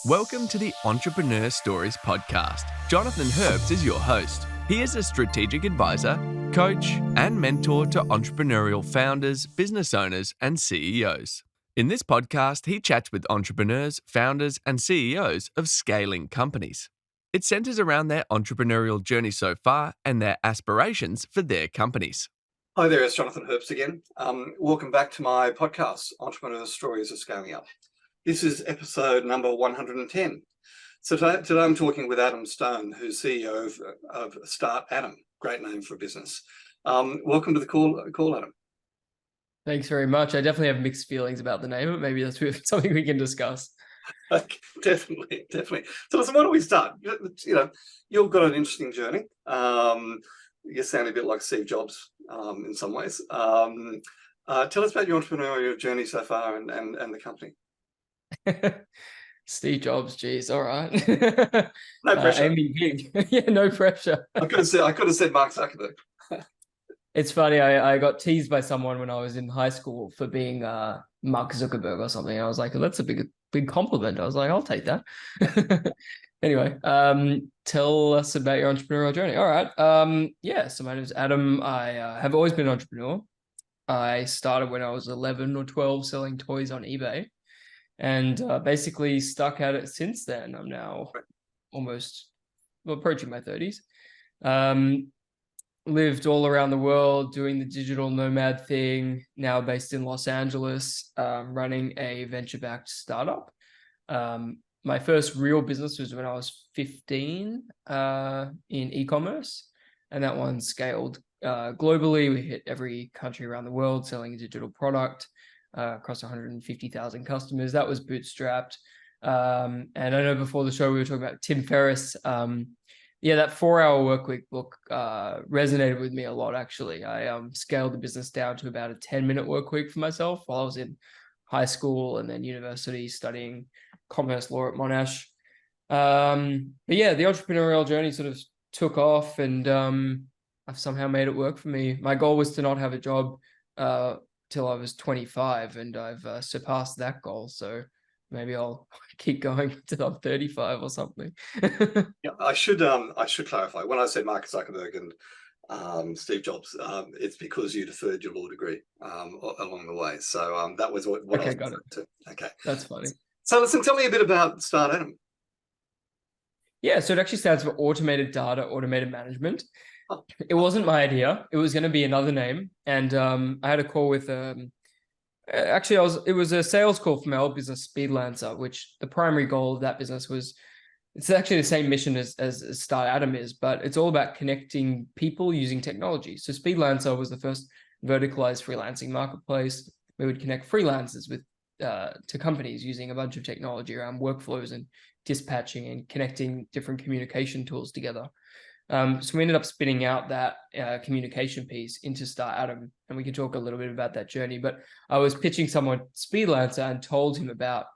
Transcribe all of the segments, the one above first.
Welcome to the Entrepreneur Stories podcast. Jonathan Herps is your host. He is a strategic advisor, coach, and mentor to entrepreneurial founders, business owners, and CEOs. In this podcast, he chats with entrepreneurs, founders, and CEOs of scaling companies. It centers around their entrepreneurial journey so far and their aspirations for their companies. Hi there, it's Jonathan Herps again. Welcome back to my podcast, Entrepreneur Stories of Scaling Up. This is episode number 110. So today I'm talking with Adam Stone, who's CEO of startAdam. Great name for a business. Welcome to the call, Adam. Thanks very much. I definitely have mixed feelings about the name, but maybe that's something we can discuss. Definitely. So listen, why don't we start? You've got an interesting journey. You sound a bit like Steve Jobs in some ways. Tell us about your entrepreneurial journey so far and the company. Steve Jobs, geez, all right. No pressure. Aiming big. Yeah, no pressure. I could have said Mark Zuckerberg. It's funny, I got teased by someone when I was in high school for being Mark Zuckerberg or something. I was like, well, that's a big compliment. I was like, I'll take that. Anyway, tell us about your entrepreneurial journey. All right. So my name is Adam. I have always been an entrepreneur. I started when I was 11 or 12 selling toys on eBay. And basically stuck at it since then. I'm now approaching my 30s. Lived all around the world doing the digital nomad thing, now based in Los Angeles, running a venture-backed startup. My first real business was when I was 15 in e-commerce, and that one scaled globally. We hit every country around the world selling a digital product. Across 150,000 customers. That was bootstrapped. And I know before the show we were talking about Tim Ferriss. That 4-hour work week book resonated with me a lot, actually. I scaled the business down to about a 10-minute work week for myself while I was in high school and then university studying commerce law at Monash. The entrepreneurial journey sort of took off, and I've somehow made it work for me. My goal was to not have a job till I was 25, and I've surpassed that goal. So maybe I'll keep going until I'm 35 or something. Yeah, I should clarify. When I said Mark Zuckerberg and Steve Jobs, it's because you deferred your law degree along the way. So that was what okay, I was got it. to. Okay, that's funny. So listen, tell me a bit about startAdam. Yeah, so it actually stands for Automated Data, Automated Management. Oh. It wasn't my idea. It was going to be another name. And I had a call with, it was a sales call from our old business, Speedlancer, which the primary goal of that business was, it's actually the same mission as startAdam is, but it's all about connecting people using technology. So Speedlancer was the first verticalized freelancing marketplace. We would connect freelancers with to companies using a bunch of technology around workflows and dispatching and connecting different communication tools together. So we ended up spinning out that communication piece into startAdam, and we can talk a little bit about that journey. But I was pitching someone Speedlancer and told him about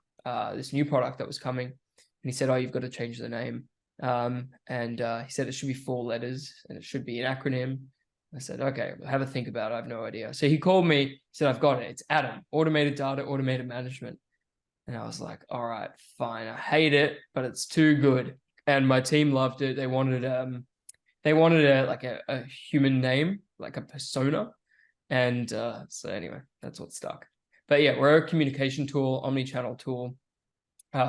this new product that was coming, and he said, "Oh, you've got to change the name." He said it should be 4 letters and it should be an acronym. I said, "Okay, have a think about it. I have no idea." So he called me, he said, "I've got it. It's Adam, Automated Data, Automated Management." And I was like, "All right, fine. I hate it, but it's too good." And my team loved it. They wanted a human name, like a persona. And so anyway, that's what stuck. But yeah, we're a communication tool, omni-channel tool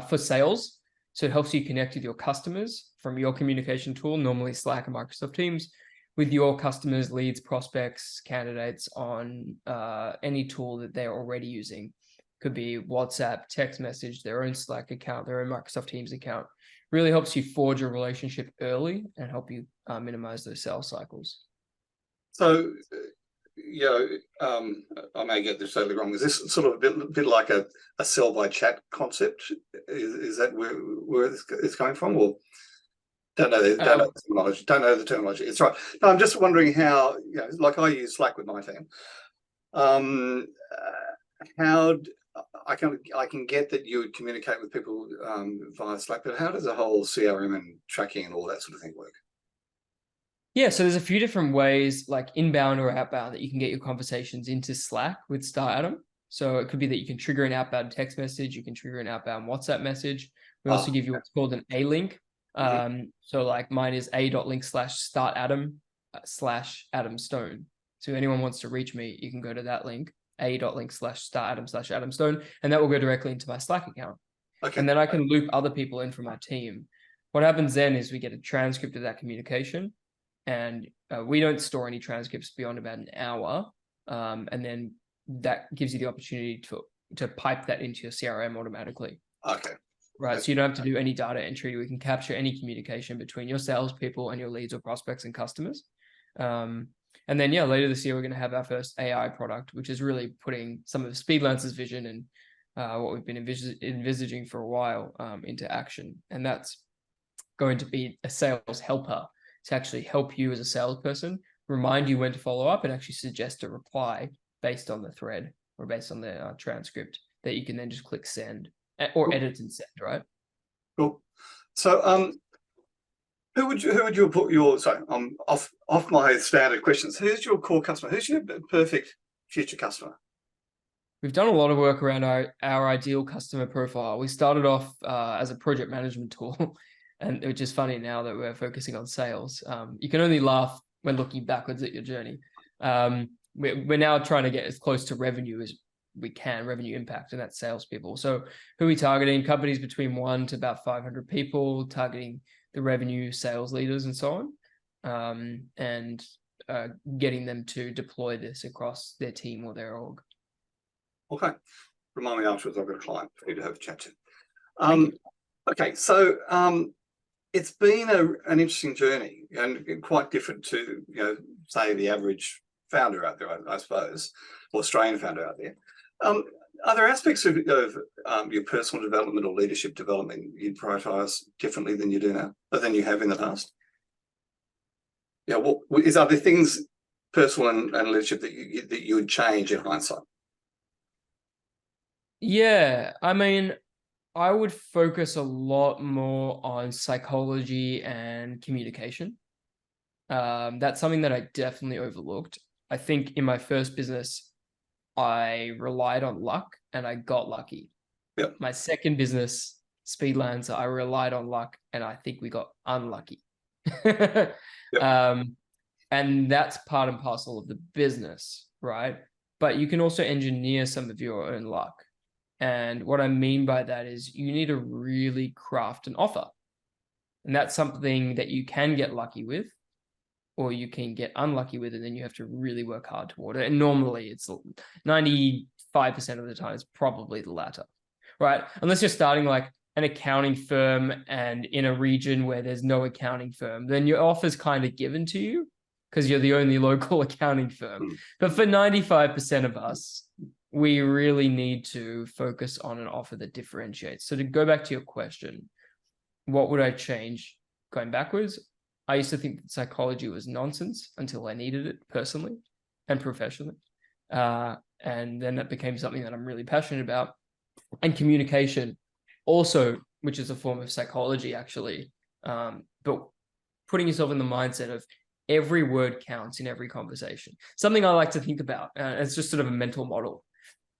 for sales. So it helps you connect with your customers from your communication tool, normally Slack and Microsoft Teams, with your customers, leads, prospects, candidates on any tool that they're already using. Could be WhatsApp, text message, their own Slack account, their own Microsoft Teams account. Really helps you forge a relationship early and help you minimize those sales cycles. So, I may get this totally wrong. Is this sort of a bit like a sell by chat concept? Is that where it's coming from, or don't know the terminology? Don't know the terminology. It's right. No, I'm just wondering how. Like I use Slack with my team. How I can get that you would communicate with people via Slack, but how does the whole CRM and tracking and all that sort of thing work? Yeah, so there's a few different ways, like inbound or outbound, that you can get your conversations into Slack with startAdam. So it could be that you can trigger an outbound text message, you can trigger an outbound WhatsApp message, We also give you what's called an A link. So like mine is a.link/startAdam/Adam Stone. So if anyone wants to reach me, you can go to that link, a.link/startAdam/Adam Stone, and that will go directly into my Slack account. Okay. And then I can loop other people in from my team. What happens then is we get a transcript of that communication, and we don't store any transcripts beyond about an hour. And then that gives you the opportunity to pipe that into your CRM automatically. Okay. Right. So you don't have to do any data entry. We can capture any communication between your salespeople and your leads or prospects and customers. And then, later this year, we're going to have our first AI product, which is really putting some of Speedlancer's vision and what we've been envisaging for a while into action. And that's going to be a sales helper to actually help you as a salesperson, remind you when to follow up, and actually suggest a reply based on the thread or based on the transcript that you can then just click send or edit and send, right? Cool. So, who would you put your, sorry, off my standard questions. Who's your core customer? Who's your perfect future customer? We've done a lot of work around our ideal customer profile. We started off as a project management tool, and which is funny now that we're focusing on sales. You can only laugh when looking backwards at your journey. We're now trying to get as close to revenue as we can, revenue impact, and that's salespeople. So who are we targeting? Companies between 1 to about 500 people, targeting the revenue sales leaders and so on, and getting them to deploy this across their team or their org. Okay. Remind me afterwards, I've got a client for you to have a chat to. Okay, so it's been an interesting journey and quite different to, say the average founder out there, I suppose, or Australian founder out there. Are there aspects of your personal development or leadership development you'd prioritise differently than you do now, or than you have in the past? Yeah, are there things, personal and leadership, that you would change in hindsight? Yeah, I mean, I would focus a lot more on psychology and communication. That's something that I definitely overlooked. I think in my first business, I relied on luck and I got lucky. Yep. My second business, Speedlancer, I relied on luck and I think we got unlucky. Yep. And that's part and parcel of the business, right? But you can also engineer some of your own luck. And what I mean by that is you need to really craft an offer. And that's something that you can get lucky with, or you can get unlucky with, and then you have to really work hard toward it. And normally it's 95% of the time, it's probably the latter, right? Unless you're starting like an accounting firm and in a region where there's no accounting firm, then your offer's kind of given to you because you're the only local accounting firm. But for 95% of us, we really need to focus on an offer that differentiates. So to go back to your question, what would I change going backwards? I used to think that psychology was nonsense until I needed it personally and professionally. And then that became something that I'm really passionate about. And communication also, which is a form of psychology actually, but putting yourself in the mindset of every word counts in every conversation. Something I like to think about. It's just sort of a mental model.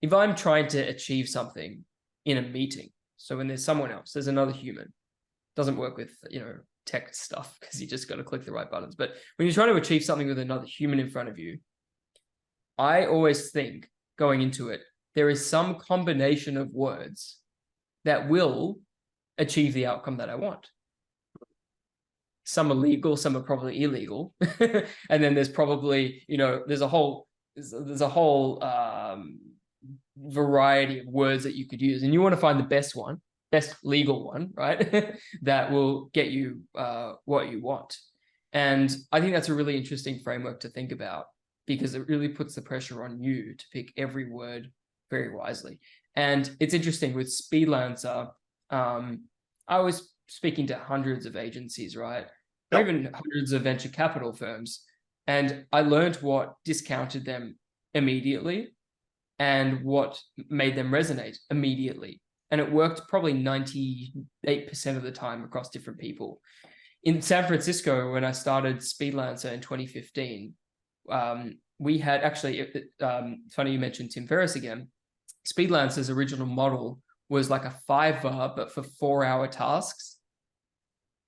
If I'm trying to achieve something in a meeting, so when there's someone else, there's another human, doesn't work with, tech stuff because you just got to click the right buttons. But when you're trying to achieve something with another human in front of you, I always think going into it, there is some combination of words that will achieve the outcome that I want. Some are legal, some are probably illegal. And then there's probably, there's a whole variety of words that you could use, and you want to find the best legal one, right? that will get you what you want. And I think that's a really interesting framework to think about because it really puts the pressure on you to pick every word very wisely. And it's interesting with Speedlancer, I was speaking to hundreds of agencies, right? Or even hundreds of venture capital firms. And I learned what discounted them immediately and what made them resonate immediately. And it worked probably 98% of the time across different people. In San Francisco, when I started Speedlancer in 2015, we had actually, funny you mentioned Tim Ferriss again, Speedlancer's original model was like a Fiverr, but for 4-hour tasks.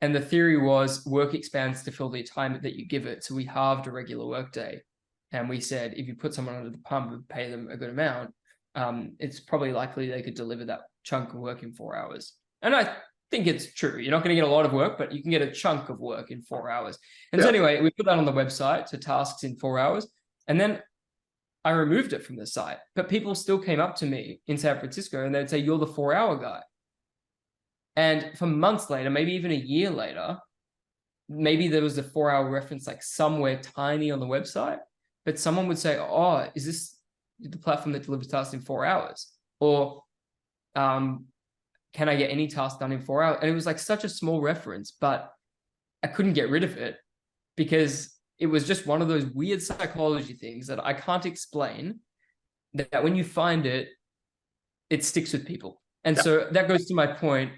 And the theory was work expands to fill the time that you give it. So we halved a regular workday. And we said, if you put someone under the pump and pay them a good amount, it's probably likely they could deliver that chunk of work in 4 hours. And I think it's true. You're not going to get a lot of work, but you can get a chunk of work in 4 hours. And so anyway, we put that on the website to tasks in 4 hours. And then I removed it from the site, but people still came up to me in San Francisco and they'd say, you're the 4-hour guy. And for months later, maybe even a year later, maybe there was a 4-hour reference like somewhere tiny on the website, but someone would say, oh, is this the platform that delivers tasks in 4 hours? Or can I get any task done in 4 hours? And it was like such a small reference, but I couldn't get rid of it because it was just one of those weird psychology things that I can't explain, that when you find it, it sticks with people. And so that goes to my point.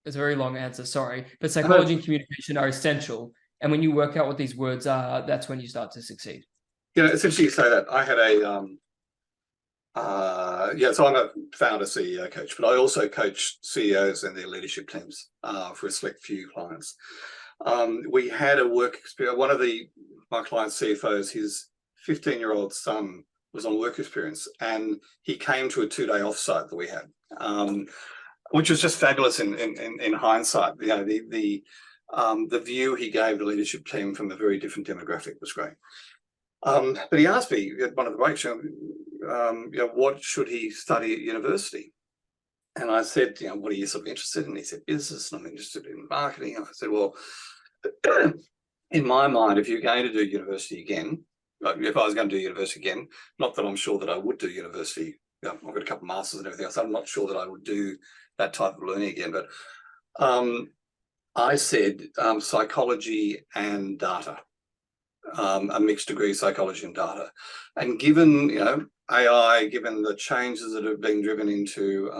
It's a very long answer, sorry, but psychology and communication are essential. And when you work out what these words are, that's when you start to succeed. Essentially you say that. I had so I'm a founder CEO coach, but I also coach CEOs and their leadership teams for a select few clients. We had a work experience. One of my client's CFOs, his 15-year-old son was on work experience, and he came to a 2-day offsite that we had, which was just fabulous in hindsight. The view he gave the leadership team from a very different demographic was great. But he asked me at one of the breaks, what should he study at university? And I said, what are you sort of interested in? He said, business, and I'm interested in marketing. I said, well, in my mind, if you're going to do university again, if I was going to do university again, not that I'm sure that I would do university, I've got a couple of masters and everything else, I'm not sure that I would do that type of learning again, but I said psychology and data. A mixed degree, psychology and data. And given AI, given the changes that have been driven into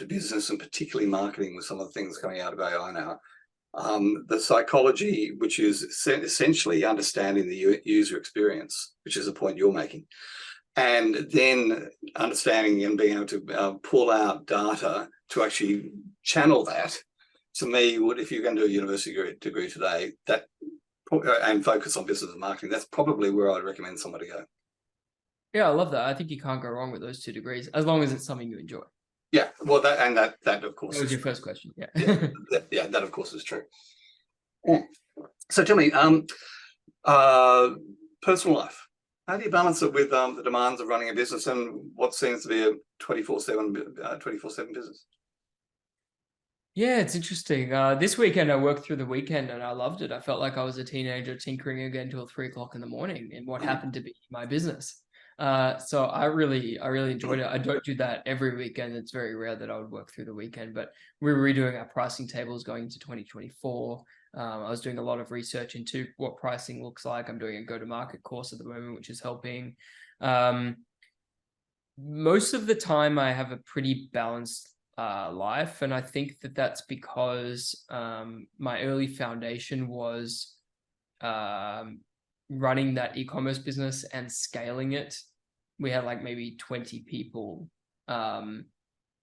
business and particularly marketing with some of the things coming out of AI now, the psychology, which is essentially understanding the user experience, which is the point you're making, and then understanding and being able to pull out data to actually channel that, to me, if you're going to do a university degree today, that and focus on business and marketing, that's probably where I'd recommend somebody go. Yeah, I love that. I think you can't go wrong with those 2 degrees, as long as it's something you enjoy. Yeah, well, that of course. That was your first question. Yeah. That of course is true. Yeah. So tell me, personal life. How do you balance it with the demands of running a business and what seems to be a 24/7 business? Yeah, it's interesting. This weekend I worked through the weekend and I loved it. I felt like I was a teenager tinkering again till 3 o'clock in the morning in what happened to be my business. So I really enjoyed it. I don't do that every weekend. It's very rare that I would work through the weekend, but we're redoing our pricing tables going into 2024. I was doing a lot of research into what pricing looks like. I'm doing a go-to-market course at the moment, which is helping. Most of the time I have a pretty balanced life, and I think that that's because my early foundation was running that e-commerce business and scaling it. We had like maybe 20 people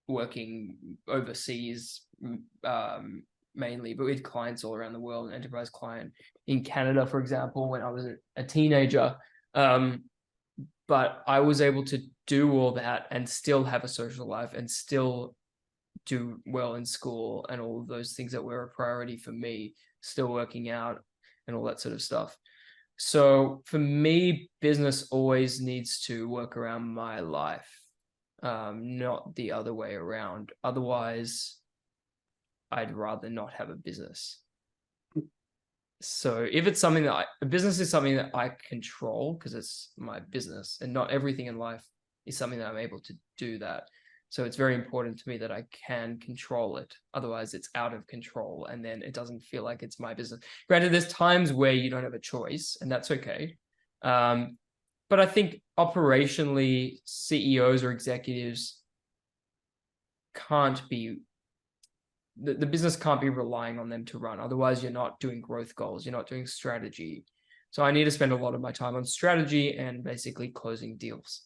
working overseas mainly, but with clients all around the world, an enterprise client in Canada, for example, when I was a teenager. But I was able to do all that and still have a social life and still do well in school and all of those things that were a priority for me, still working out and all that sort of stuff. So for me, business always needs to work around my life, not the other way around. Otherwise, I'd rather not have a business. So if it's something that a business is something that I control because it's my business, and not everything in life is something that I'm able to do that. So it's very important to me that I can control it. Otherwise, it's out of control, and then it doesn't feel like it's my business. Granted, there's times where you don't have a choice, and that's okay. But I think operationally, CEOs or executives can't be, the business can't be relying on them to run. Otherwise, you're not doing growth goals. You're not doing strategy. So I need to spend a lot of my time on strategy and basically closing deals.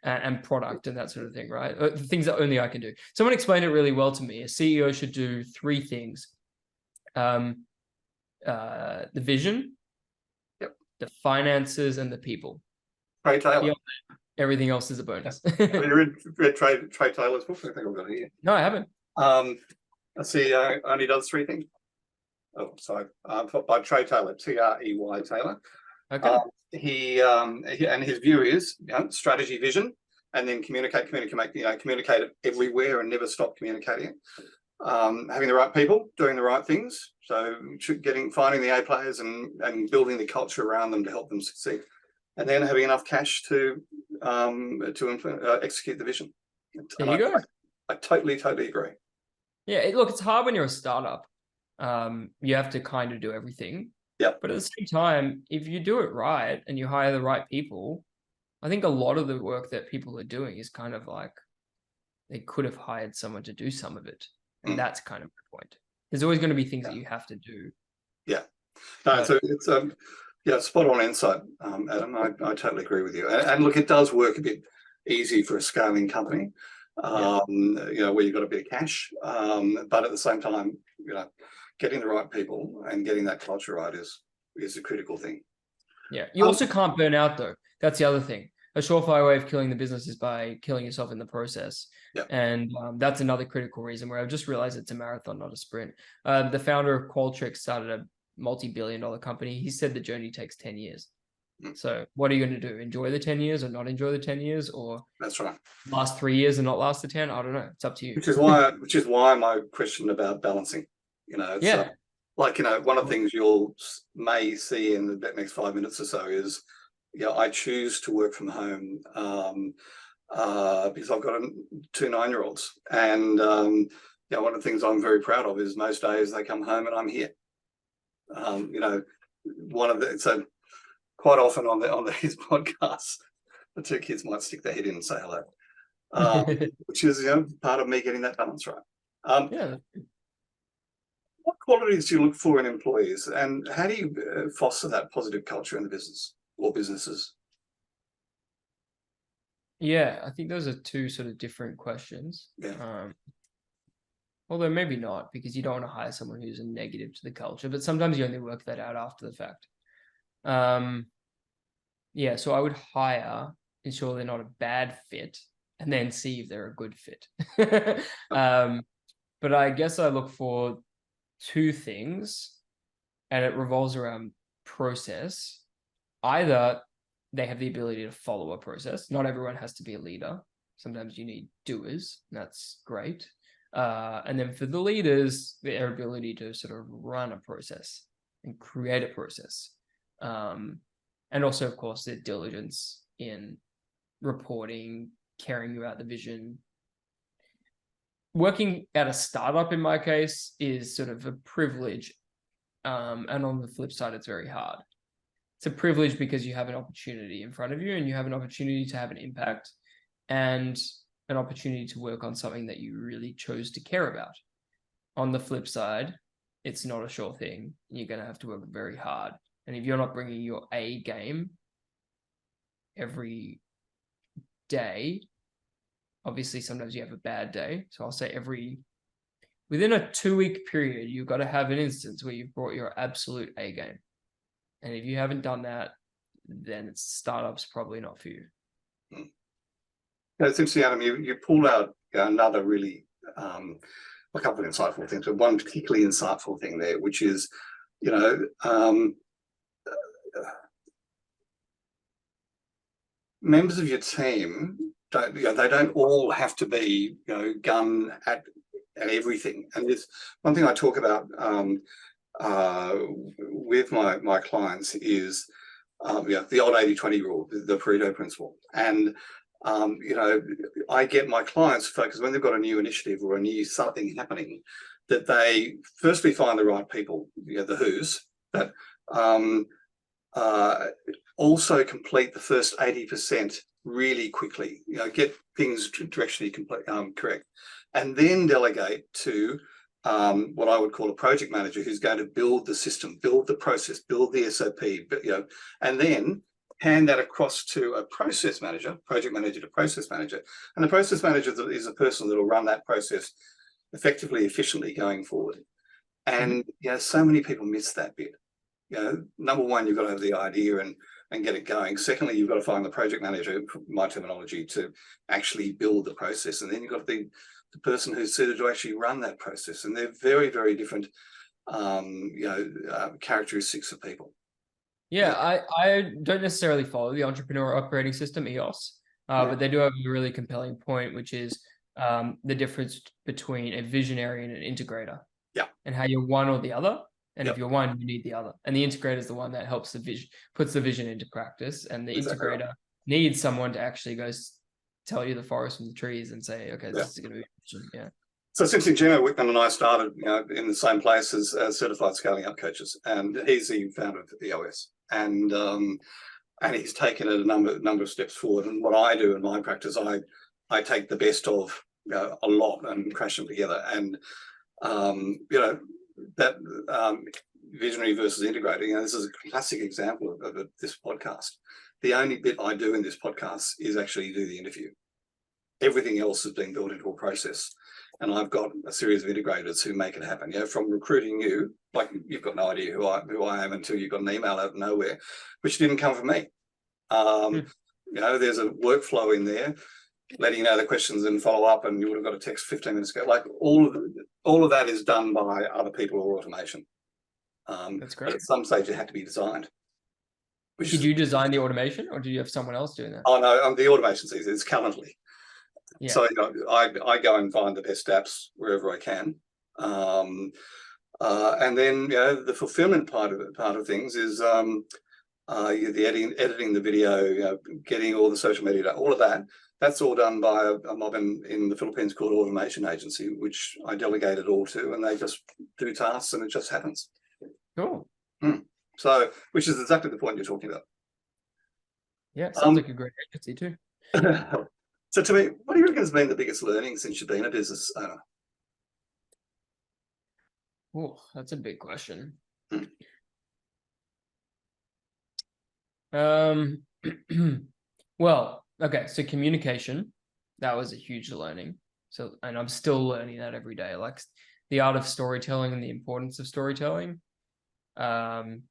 and product and that sort of thing, right? The things that only I can do. Someone explained it really well to me. A CEO should do three things: the vision, the finances, and the people. Trey Taylor. Everything else is a bonus. Have you read Trey Taylor's book? I think I've got it here. No, I haven't. A CEO only does three things. Oh, sorry. By Trey Taylor, Trey Taylor. Okay. He and his view is, strategy, vision, and then communicate it everywhere and never stop communicating it. Having the right people, doing the right things. So finding the A players and building the culture around them to help them succeed. And then having enough cash to execute the vision. There you go. I totally agree. Yeah, look, it's hard when you're a startup. You have to kind of do everything. Yeah. But at the same time, if you do it right and you hire the right people, I think a lot of the work that people are doing is kind of like they could have hired someone to do some of it. And that's kind of the point. There's always going to be things that you have to do. Yeah. No, so it's spot on insight, Adam. I totally agree with you. And look, it does work a bit easy for a scaling company, where you've got a bit of cash. But at the same time, getting the right people and getting that culture right is a critical thing. Yeah. You also can't burn out though. That's the other thing. A surefire way of killing the business is by killing yourself in the process. Yep. And that's another critical reason where I've just realized it's a marathon, not a sprint. The founder of Qualtrics started a multi-billion-dollar company. He said the journey takes 10 years. So what are you going to do? Enjoy the 10 years or not enjoy the 10 years, or that's right, last 3 years and not last the 10? I don't know. It's up to you. Which is why my question about balancing, it's one of the things may see in the next 5 minutes or so is, I choose to work from home because I've got 2 9-year-olds, and one of the things I'm very proud of is most days they come home and I'm here. So quite often on these podcasts, the 2 kids might stick their head in and say hello, which is part of me getting that balance right. What qualities do you look for in employees, and how do you foster that positive culture in the business or businesses? Yeah, I think those are 2 sort of different questions. Yeah. Although maybe not, because you don't want to hire someone who's a negative to the culture, but sometimes you only work that out after the fact. So I would ensure they're not a bad fit, and then see if they're a good fit. But I guess I look for 2 things, and it revolves around process. Either they have the ability to follow a process. Not everyone has to be a leader. Sometimes you need doers, and that's great. And then for the leaders, their ability to sort of run a process and create a process. And also, of course, their diligence in reporting, caring about the vision. Working at a startup, in my case, is sort of a privilege. And on the flip side, it's very hard. It's a privilege because you have an opportunity in front of you, and you have an opportunity to have an impact and an opportunity to work on something that you really chose to care about. On the flip side, it's not a sure thing. You're going to have to work very hard. And if you're not bringing your A game every day, obviously sometimes you have a bad day. So I'll say within a 2-week period, you've got to have an instance where you've brought your absolute A game. And if you haven't done that, then startup's probably not for you. It's interesting, Adam, you pulled out another really, a couple of insightful things, but one particularly insightful thing there, which is, members of your team they don't all have to be gun at everything. And it's one thing I talk about with my clients is the old 80-20 rule, the Pareto principle. And I get my clients focused when they've got a new initiative or a new something happening, that they firstly find the right people, the who's, but also complete the first 80% really quickly, get things directionally correct, and then delegate to what I would call a project manager who's going to build the system, build the process, build the SOP, and then hand that across to a process manager, project manager to process manager. And the process manager is a person that will run that process effectively, efficiently going forward. And so many people miss that bit. Number one, you've got to have the idea and get it going. Secondly, you've got to find the project manager, my terminology, to actually build the process. And then you've got the person who's suited to actually run that process. And they're very, very different characteristics of people. Yeah, I don't necessarily follow the entrepreneurial operating system, EOS, but they do have a really compelling point, which is the difference between a visionary and an integrator. Yeah. And how you're one or the other. And if you're one, you need the other. And the integrator is the one that helps the vision, puts the vision into practice. And the integrator needs someone to actually go tell you the forest from the trees and say, okay, this is going to be vision. Yeah. So essentially, Gino Whitman and I started in the same place as certified scaling up coaches, and he's the founder of EOS, and he's taken it a number of steps forward. And what I do in my practice, I take the best of a lot and crash them together. And that visionary versus integrating. This is a classic example of this podcast. The only bit I do in this podcast is actually do the interview. Everything else has been built into a process. And I've got a series of integrators who make it happen. From recruiting you, like you've got no idea who I am until you've got an email out of nowhere, which didn't come from me. There's a workflow in there, letting you know the questions and follow up, and you would have got a text 15 minutes ago. Like all of that is done by other people or automation. That's great. But at some stage, it had to be designed. Did you design the automation, or do you have someone else doing that? Oh no, the automation's easy. It's Calendly. Yeah. So I go and find the best apps wherever I can, and then the fulfillment part of things is the editing the video, getting all the social media, all of that. That's all done by a mob in the Philippines called Automation Agency, which I delegated all to, and they just do tasks and it just happens. Cool. So, which is exactly the point you're talking about. Yeah, sounds like a great agency too. So to me, what do you reckon has been the biggest learning since you've been a business owner? Oh, that's a big question. Well, okay, so communication, that was a huge learning. So, and I'm still learning that every day, like the art of storytelling and the importance of storytelling. I'm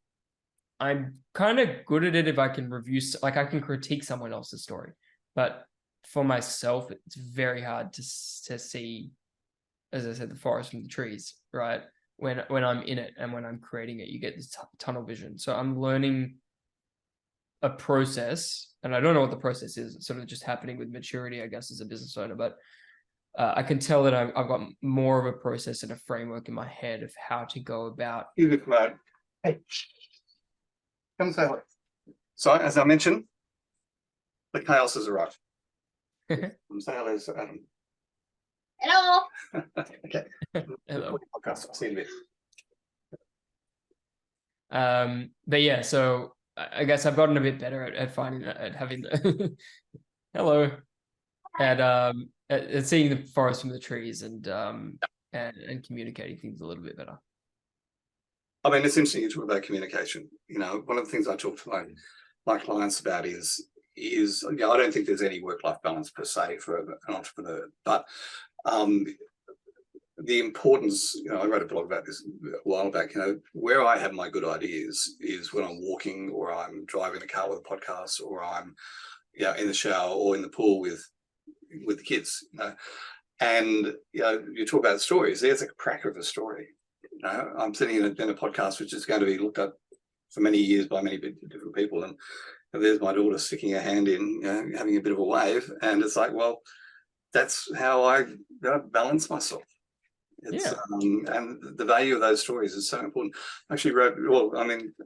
kind of good at it if I can review, like I can critique someone else's story, but for myself, it's very hard to see, as I said, the forest from the trees, right? When I'm in it and when I'm creating it, you get this tunnel vision. So I'm learning a process, and I don't know what the process is. It's sort of just happening with maturity, I guess, as a business owner. But I can tell that I've got more of a process and a framework in my head of how to go about. You could come out. Hey, come say hello. So, as I mentioned, the chaos has arrived. Say hello to Adam. Hello. Okay. Hello. Podcast. I'll see you in a bit. But yeah, so I guess I've gotten a bit better at finding at having the hello, at seeing the forest from the trees and communicating things a little bit better. I mean, it's interesting you talk about communication. One of the things I talk to my clients about is I don't think there's any work-life balance per se for an entrepreneur, but the importance, I wrote a blog about this a while back, where I have my good ideas is when I'm walking or I'm driving a car with a podcast or I'm in the shower or in the pool with the kids, and you talk about stories. There's a cracker of a story. I'm sitting in a podcast which is going to be looked at for many years by many different people, and there's my daughter sticking her hand in, having a bit of a wave, and it's like, well, that's how I balance myself. And the value of those stories is so important. I actually wrote,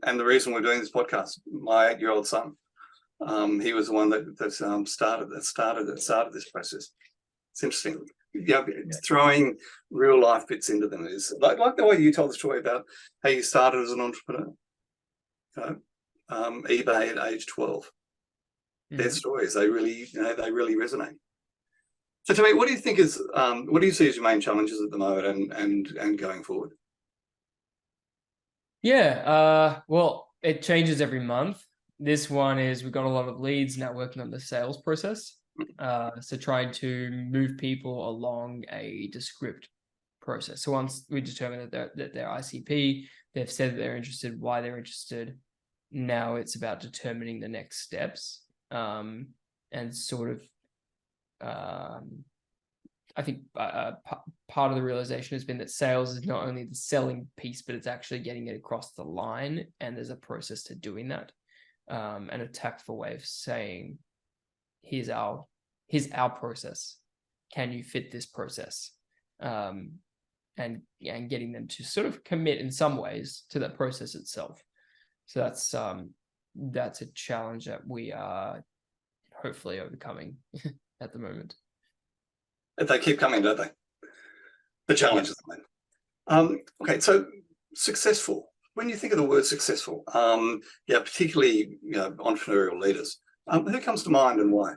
and the reason we're doing this podcast, my 8-year-old son, he was the one that started this process. It's interesting. Throwing real life bits into them is like the way you told the story about how you started as an entrepreneur. eBay at age 12. Their stories, they really resonate. So to me, what do you think is what do you see as your main challenges at the moment and going forward? Yeah, well, it changes every month. this one is we've got a lot of leads now working on the sales process. So trying to move people along a descript process. So once we determine that they're ICP, they've said that they're interested, why they're interested. Now it's about determining the next steps, and sort of, I think part of the realization has been that sales is not only the selling piece, but it's actually getting it across the line. And there's a process to doing that, and a tactful way of saying, here's our process. Can you fit this process? And getting them to sort of commit in some ways to that process itself. So that's a challenge that we are hopefully overcoming at the moment. They keep coming, don't they? The challenges. Okay, so successful. When you think of the word successful, particularly entrepreneurial leaders, who comes to mind and why?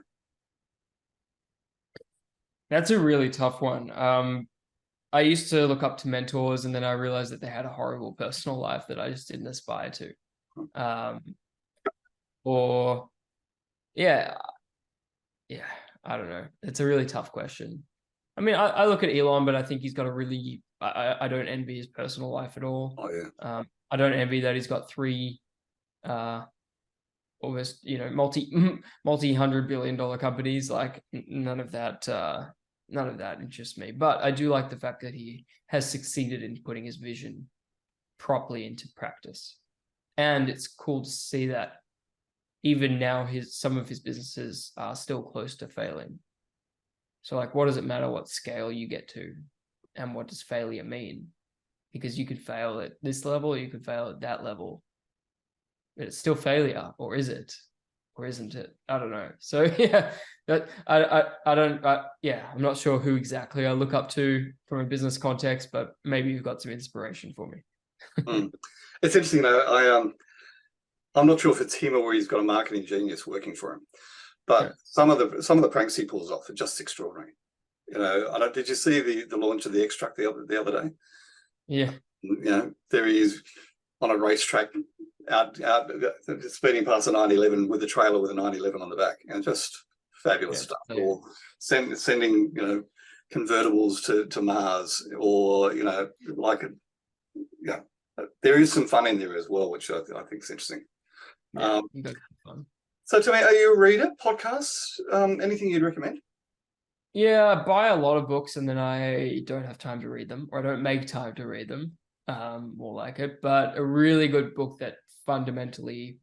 That's a really tough one. I used to look up to mentors, and then I realized that they had a horrible personal life that I just didn't aspire to. I don't know. It's a really tough question. I mean, I look at Elon, but I think he's got a really, I don't envy his personal life at all. Oh yeah. I don't envy that he's got 3, almost, multi-$100 billion companies. Like none of that interests me. But I do like the fact that he has succeeded in putting his vision properly into practice. And it's cool to see that even now some of his businesses are still close to failing. So like, what does it matter what scale you get to, and what does failure mean? Because you could fail at this level, or you could fail at that level, but it's still failure, or is it, or isn't it? I don't know. So yeah, I'm not sure who exactly I look up to from a business context, but maybe you've got some inspiration for me. It's interesting, I'm not sure if it's him or he's got a marketing genius working for him, but some of the pranks he pulls off are just extraordinary. Did you see the launch of the X-Truck the other day? Yeah. There he is on a racetrack out speeding past a 911 with a trailer with a 911 on the back, and just fabulous stuff. Yeah. Or sending convertibles to Mars, or there is some fun in there as well, which I think is interesting. Yeah, so tell me, are you a reader? Podcasts? Anything you'd recommend? Yeah, I buy a lot of books and then I don't have time to read them, or I don't make time to read them. More like it. But a really good book that fundamentally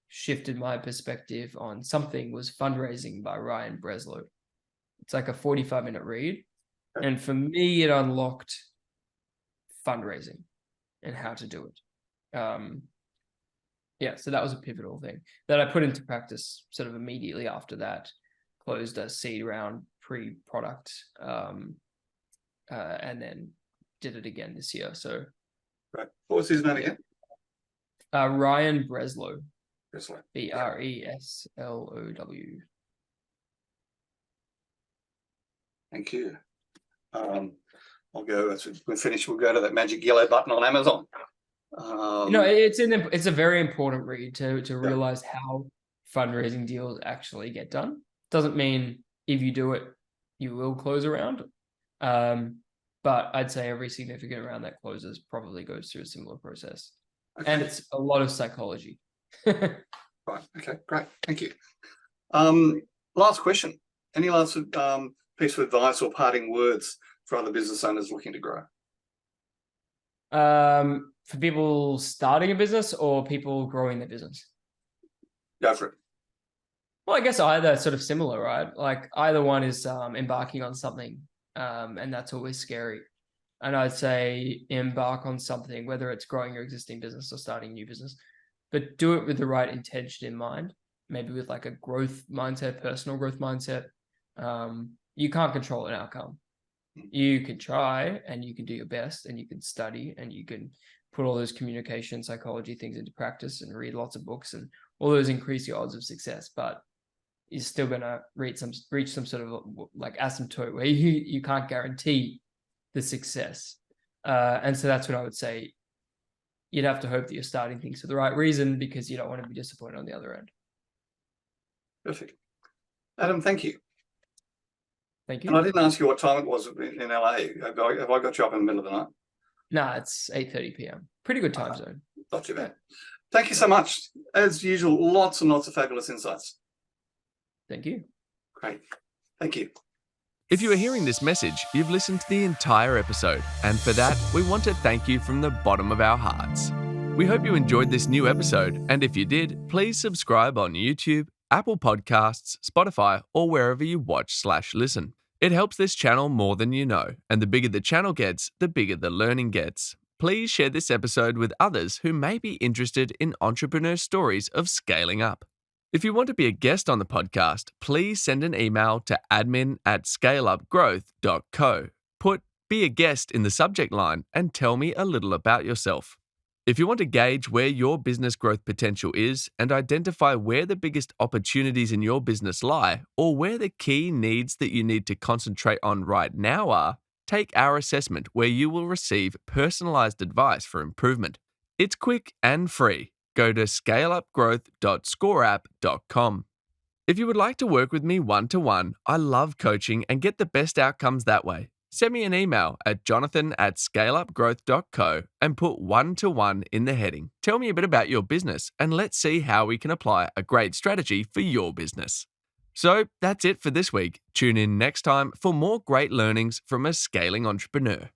shifted my perspective on something was Fundraising by Ryan Breslow. It's like a 45-minute read. And for me, it unlocked fundraising and how to do it. So that was a pivotal thing that I put into practice sort of immediately after that. Closed a seed round pre-product, and then did it again this year. So, right. What was his name again? Ryan Breslow. Breslow. Breslow. Thank you. I'll go, as we're finished, we'll go to that magic yellow button on Amazon. It's a very important read to realize how fundraising deals actually get done. Doesn't mean if you do it, you will close a round. But I'd say every significant round that closes probably goes through a similar process. Okay. And it's a lot of psychology. Right. Okay, great. Thank you. Last question. Any last piece of advice or parting words for other business owners looking to grow? For people starting a business or people growing their business? Go for it. Well, I guess either sort of similar, right? Like either one is embarking on something, and that's always scary. And I'd say embark on something, whether it's growing your existing business or starting a new business, but do it with the right intention in mind, maybe with like a growth mindset, personal growth mindset. You can't control an outcome. You can try and you can do your best and you can study and you can put all those communication, psychology things into practice and read lots of books, and all those increase your odds of success. But you're still going to reach some sort of like asymptote where you can't guarantee the success. And so that's what I would say. you'd have to hope that you're starting things for the right reason, because you don't want to be disappointed on the other end. Perfect. Adam, thank you. Thank you. And I didn't ask you what time it was in LA. Have I got you up in the middle of the night? Nah, it's 8:30 p.m. Pretty good time zone. Not too bad. Thank you so much. As usual, lots and lots of fabulous insights. Thank you. Great. Thank you. If you are hearing this message, you've listened to the entire episode, and for that, we want to thank you from the bottom of our hearts. We hope you enjoyed this new episode, and if you did, please subscribe on YouTube, Apple Podcasts, Spotify, or wherever you watch/listen. It helps this channel more than you know, and the bigger the channel gets, the bigger the learning gets. Please share this episode with others who may be interested in entrepreneur stories of scaling up. If you want to be a guest on the podcast, please send an email to admin@scaleupgrowth.co. Put "Be a guest" in the subject line and tell me a little about yourself. If you want to gauge where your business growth potential is and identify where the biggest opportunities in your business lie, or where the key needs that you need to concentrate on right now are, take our assessment where you will receive personalized advice for improvement. It's quick and free. Go to scaleupgrowth.scoreapp.com. If you would like to work with me one-to-one, I love coaching and get the best outcomes that way. Send me an email at jonathan@scaleupgrowth.co and put one-to-one in the heading. Tell me a bit about your business and let's see how we can apply a great strategy for your business. So that's it for this week. Tune in next time for more great learnings from a scaling entrepreneur.